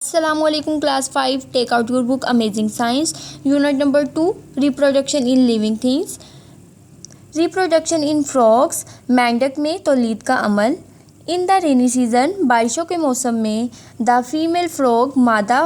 Assalamualaikum class 5, take out your book Amazing Science, unit number 2, reproduction in living things. Reproduction in frogs, मेंढक में तौलीद का अमल. In the rainy season, बारिशों के मौसम में, द फीमेल फ्रॉग मादा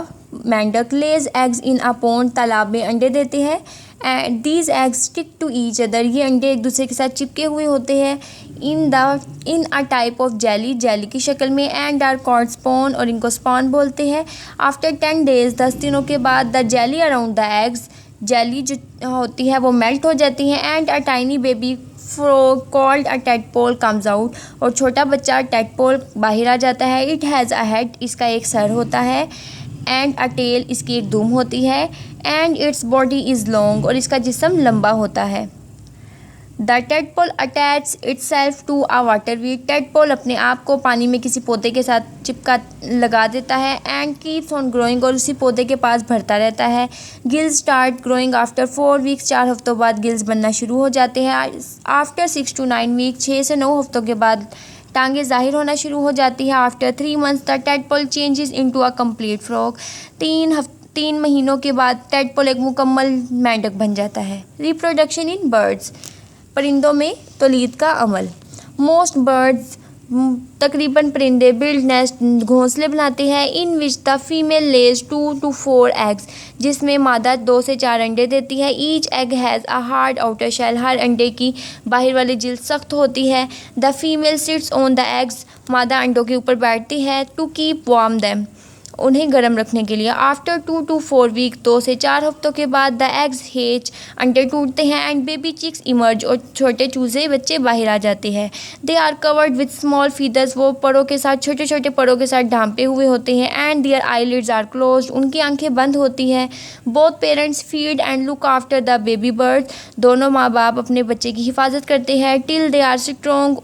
मेंढक लेज एग्स इन अ पॉन्ड, तालाब में अंडे देते हैं. And these eggs stick to each other, ये अंडे एक दूसरे के साथ चिपके हुए होते हैं. In a type of jelly, jelly की शक्ल में. एंड आर कॉल्ड स्पॉन, और इनको स्पॉन बोलते हैं. आफ्टर 10 days, 10 दिनों के बाद, the jelly around the eggs, jelly जो होती है वो मेल्ट हो जाती है. And a tiny baby frog called a tadpole comes out, और छोटा बच्चा टेडपोल बाहर आ जाता है. इट हैज़ अ हेड, इसका एक सर होता है. एंड अ टेल, इसकी एक दुम होती है. And its body is long, और इसका जिस्म लंबा होता है. The tadpole attach itself to a water weed, tadpole अपने आप को पानी में किसी पौधे के साथ चिपका लगा देता है. एंड कीप्स ऑन ग्रोइंग, और उसी पौधे के पास भरता रहता है. Gills start growing after 4 weeks, 4 हफ्तों बाद गिल्स बनना शुरू हो जाते हैं. आफ्टर 6 to 9 weeks, 6 से 9 हफ्तों के बाद टांगें ज़ाहिर होना शुरू हो जाती है. After 3 months, the tadpole changes into a complete frog, 3 महीनों के बाद टेडपोल एक मुकम्मल मेंढक बन जाता है. रिप्रोडक्शन इन बर्ड्स, परिंदों में तौलीद का अमल. मोस्ट बर्ड्स, तकरीबन परिंदे, बिल्ड नेस्ट, घोंसले बनाते हैं. In which the female lays 2 to 4 eggs, जिसमें मादा 2 से 4 अंडे देती है. Each egg has a hard outer shell, हर अंडे की बाहर वाली जिल्द सख्त होती है. The female sits on the eggs, मादा अंडों के ऊपर बैठती है. टू कीप वार्म दैम, उन्हें गर्म रखने के लिए. आफ्टर 2 to 4 weeks, 2 से 4 हफ्तों के बाद, द एग्स हेच, अंडे टूटते हैं. एंड बेबी चिक्स इमर्ज, और छोटे चूजे बच्चे बाहर आ जाते हैं. They are covered with small feathers, वो परों के साथ, छोटे छोटे परों के साथ ढांपे हुए होते हैं. And their eyelids are closed, उनकी आंखें बंद होती हैं. Both parents feed and look after the baby bird, दोनों माँ बाप अपने बच्चे की हिफाजत करते हैं. Till they are strong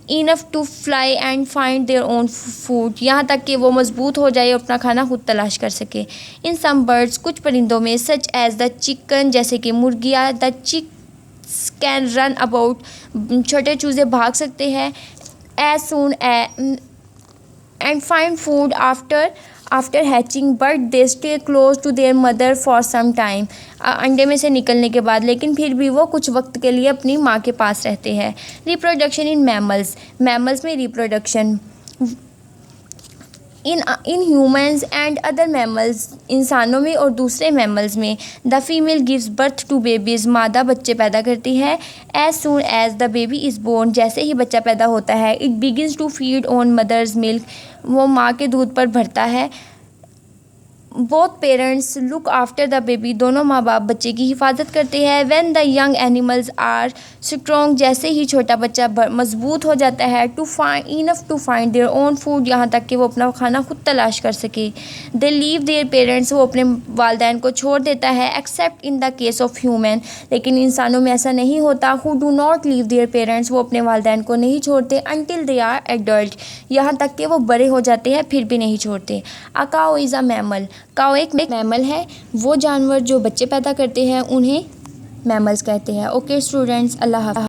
enough to fly and find their own food, यहाँ तक कि वो मजबूत हो जाए और अपना खाना खुद तलाश कर सके. इन सम बर्ड्स, कुछ परिंदों में, सच एज द चिकन, जैसे कि मुर्गियाँ, the chicks can run about, छोटे चूजे भाग सकते हैं. As soon and find food after hatching, but they stay close to their mother for some time, अंडे में से निकलने के बाद, लेकिन फिर भी वो कुछ वक्त के लिए अपनी माँ के पास रहते हैं. रिप्रोडक्शन इन मैमल्स, मैमल्स में reproduction. In humans and other mammals, इंसानों में और दूसरे मैमल्स में, the female gives birth to babies, मादा बच्चे पैदा करती है. As soon as the baby is born, जैसे ही बच्चा पैदा होता है, it begins to feed on mother's milk, वो माँ के दूध पर भरता है. Both parents look after the baby, दोनों माँ बाप बच्चे की हिफाजत करते हैं. When the young animals are strong, जैसे ही छोटा बच्चा मजबूत हो जाता है. To find enough to find their own food, यहाँ तक कि वो अपना खाना खुद तलाश कर सके. दे लीव देयर पेरेंट्स, वो अपने वालदैन को छोड़ देता है. Accept in the case of human, लेकिन इंसानों में ऐसा नहीं होता. Who do not leave their parents, वो अपने वालदैन को नहीं छोड़ते. अनटिल दे आर एडल्ट, यहाँ तक कि वो बड़े हो जाते हैं, फिर भी नहीं छोड़ते. अ काऊ इज़ अ मैमल, काऊ एक मैमल है. वो जानवर जो बच्चे पैदा करते हैं उन्हें मैमल्स कहते हैं. ओके स्टूडेंट्स, अल्लाह हाफ़िज़.